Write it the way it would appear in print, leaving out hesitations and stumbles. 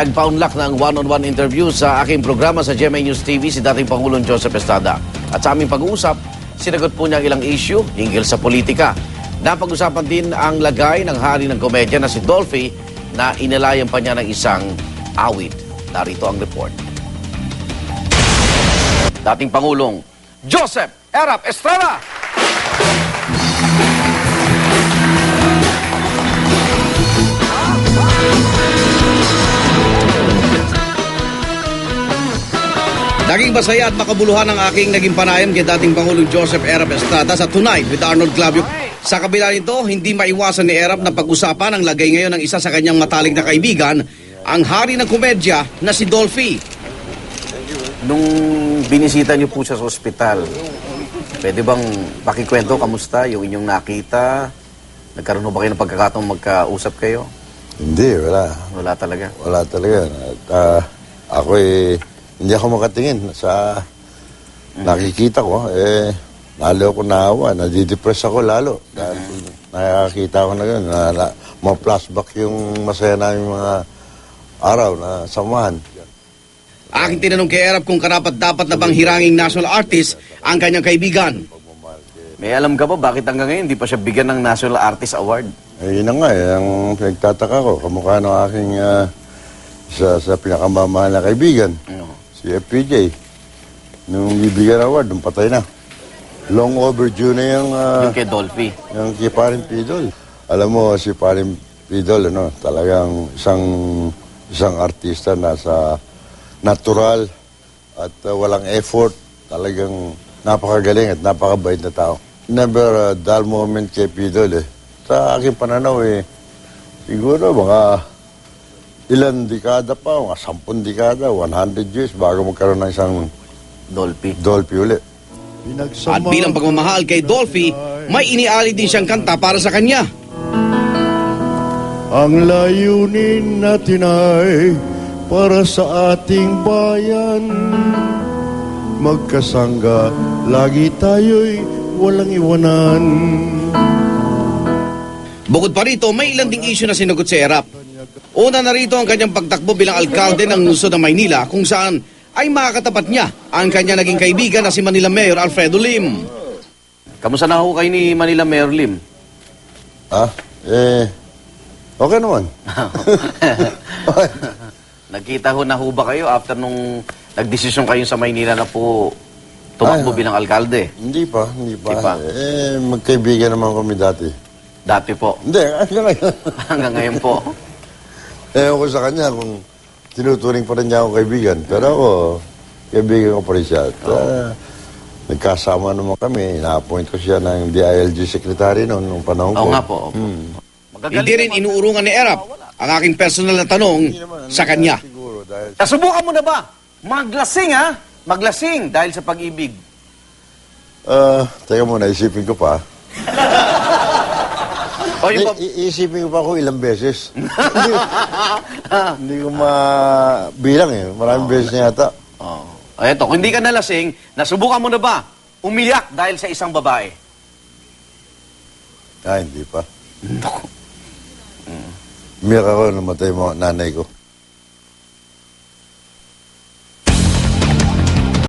Nagpaunlak ng one-on-one interview sa aking programa sa GMA News TV si dating Pangulong Joseph Estrada. At sa aming pag-uusap, sinagot po niya ang ilang issue hinggil sa politika. Napag-usapan din ang lagay ng hari ng komedya na si Dolphy na inalayan pa niya ng isang awit. Narito ang report. Dating Pangulong Joseph Erap Estrada! Naging masaya at makabuluhan ang aking naging panayam kay dating Pangulong Joseph Erap Estrada sa Tonight with Arnold Clavio. Sa kabila nito, hindi maiwasan ni Erap na pag-usapan ang lagay ngayon ng isa sa kanyang matalik na kaibigan, ang hari ng komedya na si Dolphy. Nung binisita niyo po siya sa ospital, pwede bang pakikwento kamusta yung inyong nakita? Nagkaroon ba kayo ng pagkakataong magkausap kayo? Hindi, wala. Wala talaga? Wala talaga. At ako hindi ako makatingin sa nakikita ko. Lalo ako naawa, nadidepress ako lalo. Dahil nakakita ko na yun, ma-flashback yung masaya namin mga araw na samahan. Aking tinanong kay Erap kung karapat-dapat na bang hiranging national artist ang kanyang kaibigan. May alam ka ba bakit hanggang ngayon hindi pa siya bigyan ng National Artist Award? Yun na nga, ang pinagtataka ko, kamukha ng aking sa pinakamamahal na kaibigan, si FPJ. Nung bibigyan award, nung patay na. Long overdue na yung kay Dolphy. Yung kay Paring Pidol. Alam mo, si Paring Pidol, talagang isang artista na sa natural at walang effort. Talagang napakagaling at napakabait na tao. Never a dull moment kay Pidol Sa aking pananaw siguro mga ilan dekada pa, mga 10 dekada, 100 years bago magkaroon ng isang Dolphy ulit. At bilang pagmamahal kay Dolphy, may inialay din siyang kanta para sa kanya. Ang layunin natin ay para sa ating bayan. Magkasangga, lagi tayo'y walang iwanan. Bukod pa rito, may ilang ding issue na sinagot si Erap. Una na rito ang kanyang pagtakbo bilang alkalde ng lungsod ng Maynila kung saan ay makakatapat niya ang kanya naging kaibigan na si Manila Mayor Alfredo Lim. Kamusta na ho kayo ni Manila Mayor Lim? Okay naman. Nagkita ho na ho ba kayo after nung nagdesisyon kayo sa Maynila na po tumakbo bilang alkalde? Hindi pa. Magkaibigan naman kami dati. Dati po? Hindi, hanggang ngayon. Hanggang ngayon po? Ewan ko sa kanya kung tinuturing pa rin niya ako kaibigan. Pero ako, kaibigan ko pa rin siya. At nagkasama naman kami. Na-appoint ko siya ng DILG secretary noong panahon ko. Oo nga po. Hindi rin inuurungan ni Erap ang aking personal na tanong sa kanya. Nasubukan mo na ba? Maglasing Maglasing dahil sa pag-ibig. Teka muna, isipin ko pa. Iisipin ko pa kung ilang beses. Hindi ko mabilang Maraming beses na yata. Eto, kung hindi ka nalasing, nasubukan mo na ba umiyak dahil sa isang babae? Hindi pa. Umiyak ako, namatay mo nanay ko.